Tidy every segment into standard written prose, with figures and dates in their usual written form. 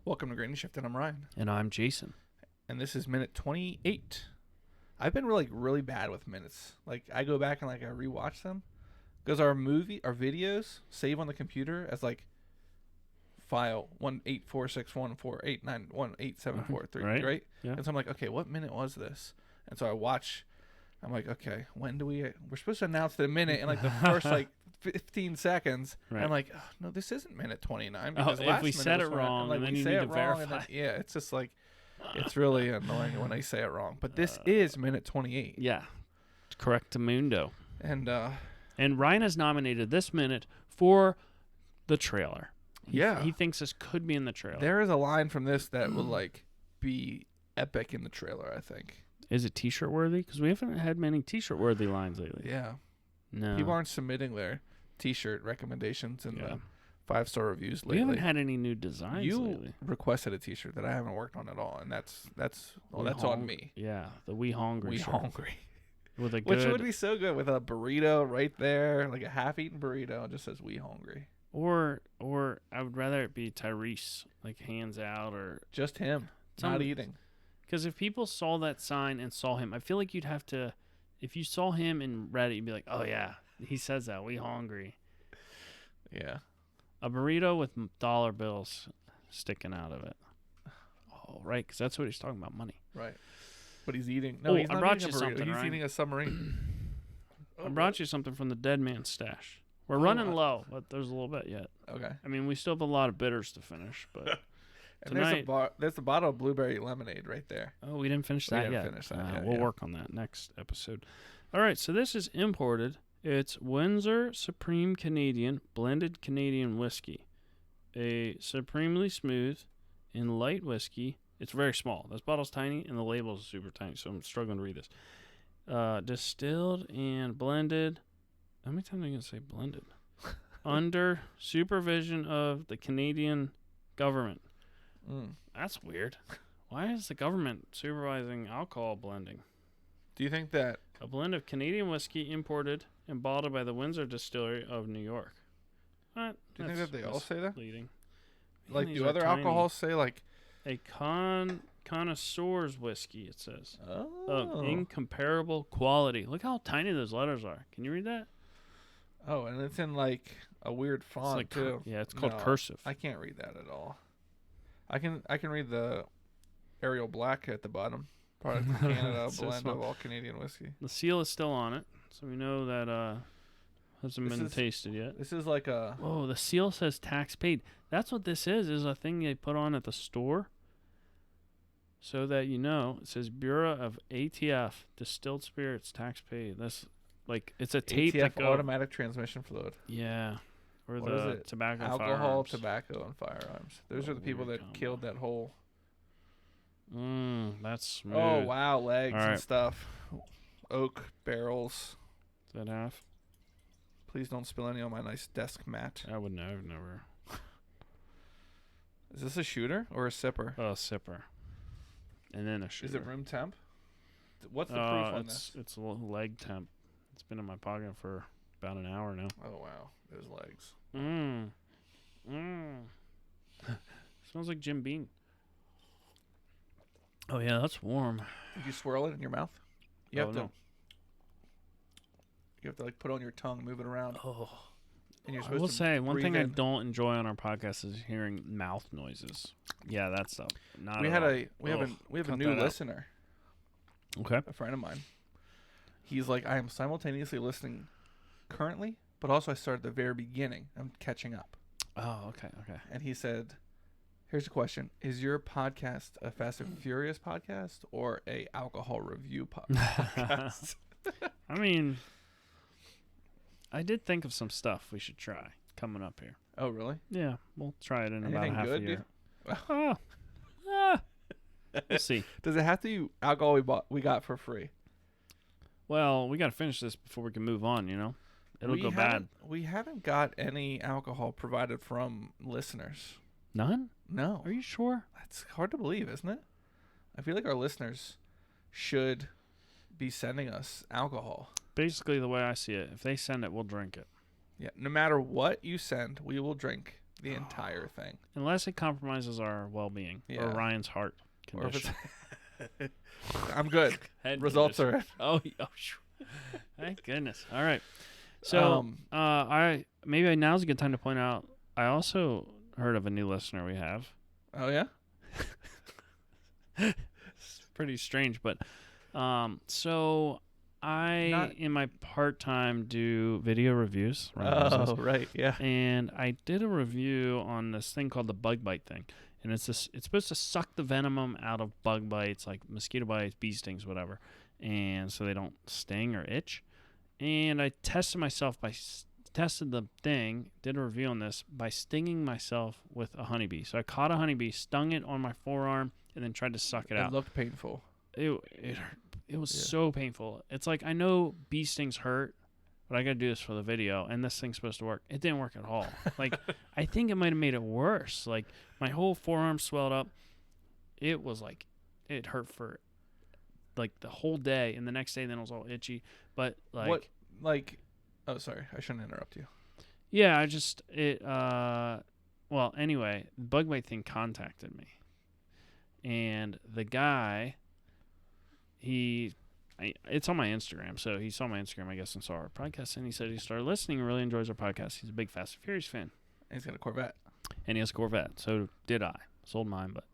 Welcome to Granny Shift, and I'm Ryan. And I'm Jason. And this is minute 28. I've been really bad with minutes. Like, I go back and I rewatch them. Because our videos save on the computer as file 1846148918743, right? Yeah. And so I'm like, okay, what minute was this? And so I watch. I'm like, okay, when do we're supposed to announce the minute in the first 15 seconds. Right. And I'm like, oh, no, this isn't minute 29. Oh, if we said it wrong, and then you need to verify. Yeah, it's just it's really annoying when they say it wrong. But this is minute 28. Yeah. Correctamundo. And Ryan has nominated this minute for the trailer. He thinks this could be in the trailer. There is a line from this that will be epic in the trailer, I think. Is it t-shirt worthy? Because we haven't had many t-shirt worthy lines lately. Yeah. No. People aren't submitting their t-shirt recommendations and the 5-star reviews lately. We haven't had any new designs lately. You requested a t-shirt that I haven't worked on at all, and that's on me. Yeah, the We Hungry We shirt. Hungry. With a good, which would be so good with a burrito right there, like a half-eaten burrito. It just says We Hungry. Or I would rather it be Tyrese, hands out, or just him, not eating. Because if people saw that sign and saw him, I feel like you'd have to. If you saw him and read it, you'd be like, "Oh yeah, he says that. We hungry." Yeah. A burrito with dollar bills sticking out of it. Oh, right, because that's what he's talking about, money. Right. But he's eating. No, he's not brought eating you a burrito. something, He's Ryan. eating a submarine. I brought you something from the Dead Man's Stash. We're running low, but there's a little bit yet. Okay. I mean, we still have a lot of bitters to finish, but and tonight, there's a bottle of blueberry lemonade right there. Oh, we didn't finish that yet. We'll work on that next episode. All right, so this is imported. It's Windsor Supreme Canadian Blended Canadian Whiskey, a supremely smooth and light whiskey. It's very small. This bottle's tiny, and the label is super tiny, so I'm struggling to read this. Distilled and blended. How many times am I going to say blended? Under supervision of the Canadian government. That's weird. Why is the government supervising alcohol blending? Do you think that a blend of Canadian whiskey imported and bottled by the Windsor Distillery of New York? What? Do you think that they all say that? Leading. Do other alcohols say a connoisseur's whiskey? It says of Oh. incomparable quality. Look how tiny those letters are. Can you read that? Oh, and it's in a weird font too. Yeah, it's called cursive. I can't read that at all. I can read the Arial Black at the bottom. Product of Canada, blend of all Canadian whiskey. The seal is still on it, so we know that hasn't been tasted yet. This is like a... Oh, the seal says tax paid. That's what this is a thing they put on at the store so that you know. It says Bureau of ATF, Distilled Spirits, tax paid. That's it's a tape ATF automatic transmission fluid. Yeah. Or what the is it? tobacco Alcohol, firearms. tobacco, and firearms. Those are the people that killed that whole... That's smooth. Oh, wow, legs and stuff. Oak barrels. Is that half? Please don't spill any on my nice desk mat. I would never. Is this a shooter or a sipper? A sipper. And then a shooter. Is it room temp? What's the proof on this? It's a little leg temp. It's been in my pocket for about an hour now. Oh, wow. Those legs. Smells like Jim Beam. Oh, yeah, that's warm. Did you swirl it in your mouth? You have to put it on your tongue, move it around. Oh. And you're I supposed will to say, one thing in. I don't enjoy on our podcast is hearing mouth noises. Yeah, that's stuff. We have a new listener. Okay. A friend of mine. He's like, I am simultaneously listening currently, but also I started at the very beginning. I'm catching up. Oh, okay. And he said, here's a question. Is your podcast a Fast and Furious podcast or a alcohol review podcast? I mean, I did think of some stuff we should try coming up here. Oh, really? Yeah, we'll try it in Anything about half good, a year. Dude? We'll see. Does it have to be alcohol we got for free? Well, we got to finish this before we can move on, you know? It'll go bad. We haven't got any alcohol provided from listeners. None? No. Are you sure? That's hard to believe, isn't it? I feel like our listeners should be sending us alcohol. Basically, the way I see it, if they send it, we'll drink it. Yeah, no matter what you send, we will drink the entire thing. Unless it compromises our well-being or Ryan's heart condition. I'm good. Results are in. Oh, thank goodness. All right. So, maybe now's a good time to point out, I also heard of a new listener we have. Oh, yeah? It's pretty strange, but so in my part-time do video reviews. Right, yeah. And I did a review on this thing called the bug bite thing. And it's supposed to suck the venom out of bug bites, like mosquito bites, bee stings, whatever. And so they don't sting or itch. And I tested myself tested the thing, did a review on this by stinging myself with a honeybee. So I caught a honeybee, stung it on my forearm, and then tried to suck it out. It looked painful. It was so painful. It's like, I know bee stings hurt, but I got to do this for the video, and this thing's supposed to work. It didn't work at all. Like, I think it might have made it worse. Like, my whole forearm swelled up. It was like, it hurt for like the whole day, and the next day then it was all itchy. But oh, sorry, I shouldn't interrupt you. Yeah, well, anyway, the bug bite thing contacted me, and the guy, it's on my Instagram, so he saw my Instagram, I guess, and saw our podcast, and he said he started listening and really enjoys our podcast. He's a big Fast and Furious fan. And he's got a Corvette. And he has a Corvette. So did I. Sold mine, but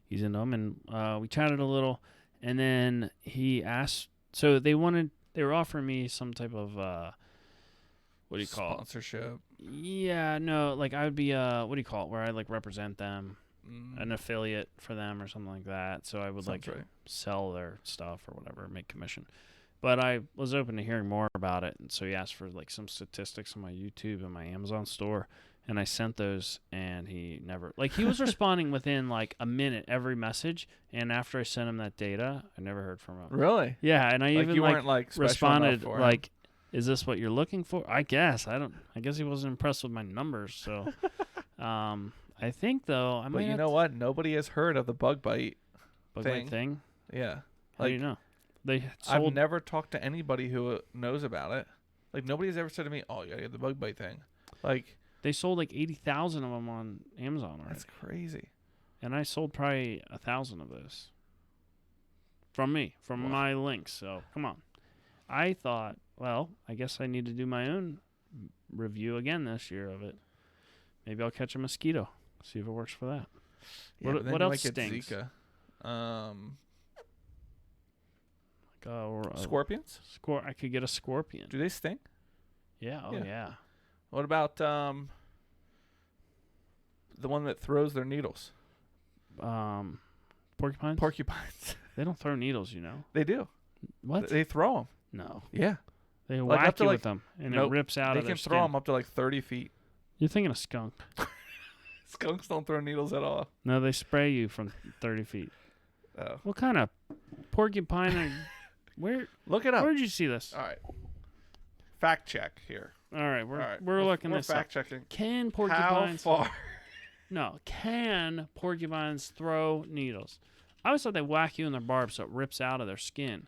he's into them, and we chatted a little, and then he asked, so they were offering me some type of, what do you call it? Sponsorship. Yeah, no, like I would be, what do you call it, where I like represent them, an affiliate for them or something like that. So I would sell their stuff or whatever, make commission. But I was open to hearing more about it, and so he asked for like some statistics on my YouTube and my Amazon store, and I sent those, and he never, like, he was responding within like a minute every message, and after I sent him that data, I never heard from him. Really? Yeah, and I like even you weren't, like, responded for like, "Is this what you're looking for?" I guess he wasn't impressed with my numbers, so I think though But you know what? Nobody has heard of the bug bite thing. Yeah. How do you know? I've never talked to anybody who knows about it. Like, nobody's ever said to me, "Oh, you gotta get the bug bite thing." Like, they sold like 80,000 of them on Amazon already. That's crazy. And I sold probably 1,000 of those from my links. So come on. I thought, well, I guess I need to do my own review again this year of it. Maybe I'll catch a mosquito. See if it works for that. Yeah, what else stings? Zika. Like, scorpions? I could get a scorpion. Do they sting? Yeah. Oh, yeah. What about the one that throws their needles? Porcupines? Porcupines. They don't throw needles, you know. They do. What? They throw them. No. Yeah. They whack you with them, and it rips out of their skin. They can throw them up to like 30 feet. You're thinking of skunk. Skunks don't throw needles at all. No, they spray you from 30 feet. Oh. What kind of porcupine? Where? Look it up. Where did you see this? All right. Fact check here. All right, we're looking this up. Fact checking. Can porcupines? How far? No. Can porcupines throw needles? I always thought they whack you in their barbs so it rips out of their skin.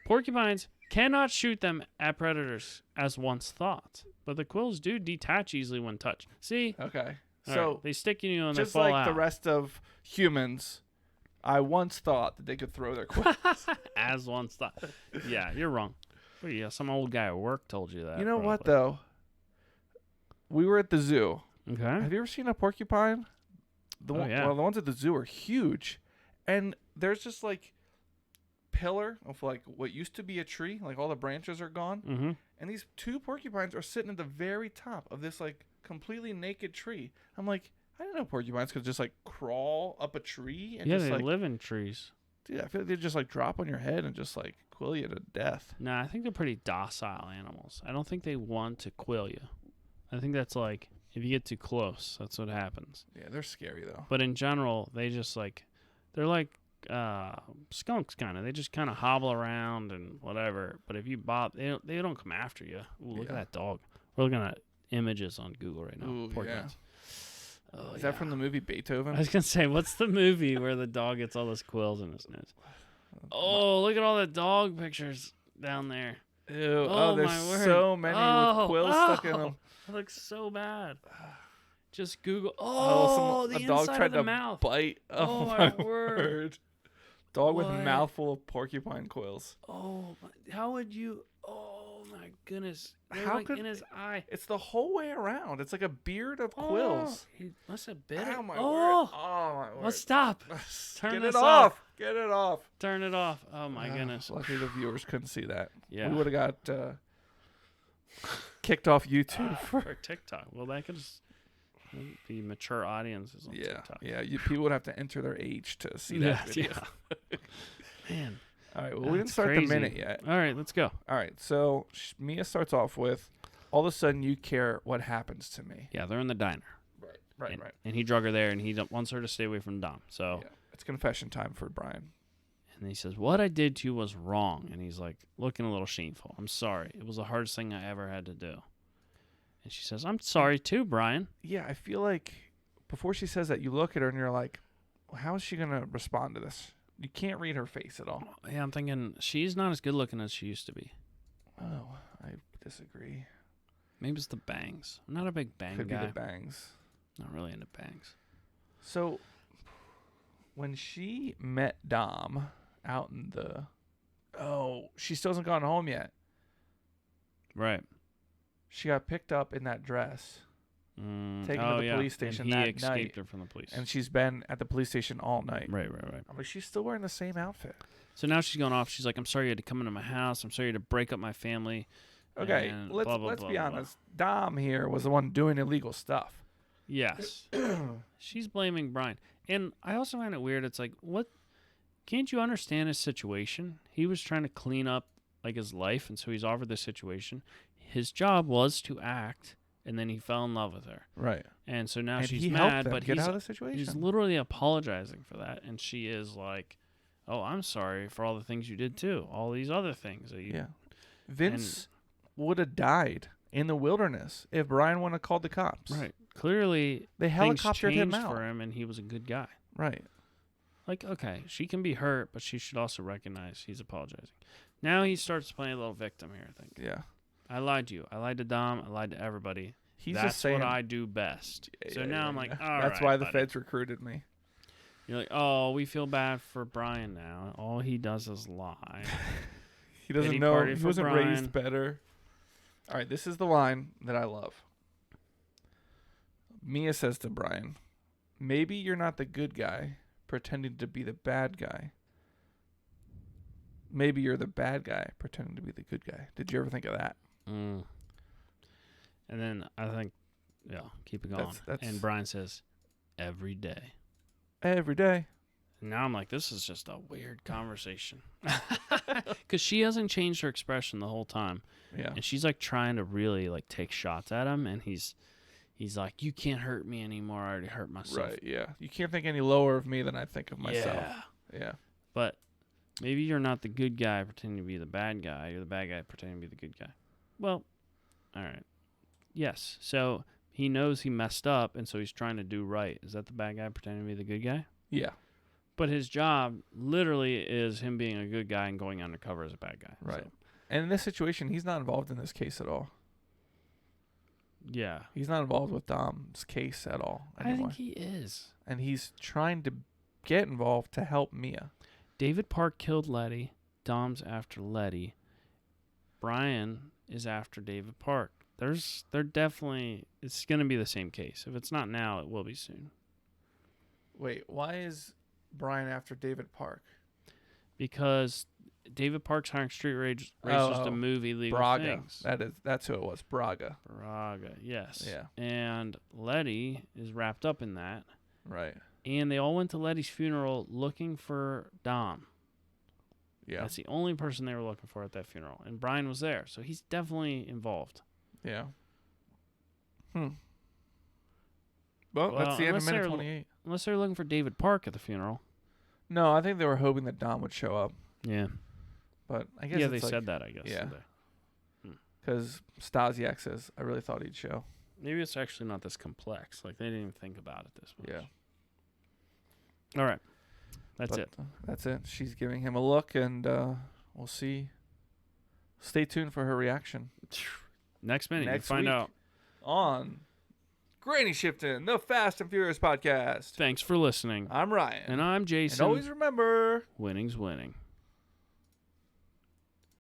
Porcupines cannot shoot them at predators as once thought, but the quills do detach easily when touched. See? Okay. So they stick you and they fall out. Just like the rest of humans, I once thought that they could throw their quills. As once thought. Yeah, you're wrong. Well, yeah, some old guy at work told you that. You know what, though? We were at the zoo. Okay. Have you ever seen a porcupine? Yeah. Well, the ones at the zoo are huge. And there's just, like, pillar of, like, what used to be a tree. Like, all the branches are gone. Mm-hmm. And these two porcupines are sitting at the very top of this, like, completely naked tree. I'm like, I didn't know porcupines could just, like, crawl up a tree. And they live in trees. Dude, I feel like they just, like, drop on your head and just, like, quill you to death. Nah, I think they're pretty docile animals. I don't think they want to quill you. I think that's, like, if you get too close, that's what happens. Yeah, they're scary, though. But in general, they just, like, they're like skunks, kind of. They just kind of hobble around and whatever. But if you bop, they don't come after you. Ooh, look at that dog. We're looking at images on Google right now. Ooh, Porcupines. Oh, is that from the movie Beethoven? I was going to say, what's the movie where the dog gets all those quills in his nose? Oh, look at all the dog pictures down there. Ew. Oh, there's so many with quills stuck in them. That looks so bad. Just Google. Oh, The a dog inside tried of the to mouth. bite. Oh, my word. Dog What? with mouthful of porcupine coils. Oh, how would you? Oh my goodness! They're How like could in his eye? It's the whole way around. It's like a beard of quills. He must have bit it. Oh my word! Oh, Oh my word! let's stop. Turn Get this it off! off. Get it off! Turn it off. Oh my goodness! Luckily the viewers couldn't see that. Yeah. We would have got kicked off YouTube for TikTok. Well, that could be mature audiences on TikTok. Yeah. People would have to enter their age to see that video. Yeah. Man. All right. Well, we didn't start the minute yet. All right, let's go. All right. So Mia starts off with, all of a sudden you care what happens to me. Yeah, they're in the diner. Right. And he drug her there, and he wants her to stay away from Dom. So yeah. It's confession time for Brian. And he says, what I did to you was wrong. And he's like, looking a little shameful. I'm sorry. It was the hardest thing I ever had to do. And she says, I'm sorry too, Brian. Yeah, I feel like before she says that, you look at her and you're like, well, how is she going to respond to this? You can't read her face at all. Yeah, I'm thinking she's not as good looking as she used to be. Oh, I disagree. Maybe it's the bangs. I'm not a big bang Could guy. be the bangs. Not really into bangs. So, when she met Dom out in the... Oh, she still hasn't gone home yet. Right. She got picked up in that dress, taken to the police station and that he escaped night, her from the police. and she's been at the police station all night. Right. I mean, she's still wearing the same outfit. So now she's going off. She's like, I'm sorry you had to come into my house. I'm sorry you had to break up my family. Okay, let's be honest. Dom here was the one doing illegal stuff. Yes. She's blaming Brian. And I also find it weird. It's like, what? Can't you understand his situation? He was trying to clean up like his life, and so he's offered this situation. His job was to act, and then he fell in love with her. Right. And so now and she's he mad, helped them but get out of the situation. He's literally apologizing for that, and she is like, "Oh, I'm sorry for all the things you did too. All these other things that you." Yeah. Vince would have died in the wilderness if Brian wouldn't have called the cops. Right. Clearly, they helicoptered him out for him, and he was a good guy. Right. Like, okay, she can be hurt, but she should also recognize he's apologizing. Now he starts playing a little victim here, I think. Yeah. I lied to you. I lied to Dom. I lied to everybody. He's That's just saying, what I do best. So now I'm like, all right. That's why the buddy. feds recruited me. You're like, oh, we feel bad for Brian now. All he does is lie. He doesn't know. He wasn't raised better. All right, this is the line that I love. Mia says to Brian, maybe you're not the good guy pretending to be the bad guy. Maybe you're the bad guy pretending to be the good guy. Did you ever think of that? And then I think, keep it going. And Brian says, every day. Every day. And now I'm like, this is just a weird conversation. Because she hasn't changed her expression the whole time. Yeah. And she's like trying to really like take shots at him. And he's like, you can't hurt me anymore. I already hurt myself. Right, yeah. You can't think any lower of me than I think of myself. Yeah. But maybe you're not the good guy pretending to be the bad guy. You're the bad guy pretending to be the good guy. Well, all right. Yes. So he knows he messed up, and so he's trying to do right. Is that the bad guy pretending to be the good guy? Yeah. But his job literally is him being a good guy and going undercover as a bad guy. Right. So. And in this situation, he's not involved in this case at all. Yeah. He's not involved with Dom's case at all anymore. I think he is. And he's trying to get involved to help Mia. David Park killed Letty. Dom's after Letty. Brian is after David Park. They're definitely, it's going to be the same case. If it's not now, it will be soon. Wait, why is Brian after David Park? Because David Park's hiring street racers to move illegal things. That's who it was. Braga, yes. Yeah. And Letty is wrapped up in that. Right. And they all went to Letty's funeral looking for Dom. Yeah. That's the only person they were looking for at that funeral. And Brian was there, so he's definitely involved. Yeah. Well, that's the end of minute 28. Unless they're looking for David Park at the funeral. No, I think they were hoping that Dom would show up. Yeah. But I guess they said that, I guess. Yeah. Because Stasiak says, I really thought he'd show. Maybe it's actually not this complex. Like, they didn't even think about it this much. Yeah. All right. That's it. That's it. She's giving him a look, and we'll see. Stay tuned for her reaction. Next minute, Next you find week out. On Granny Shifting, the Fast and Furious podcast. Thanks for listening. I'm Ryan. And I'm Jason. And always remember, winning's winning.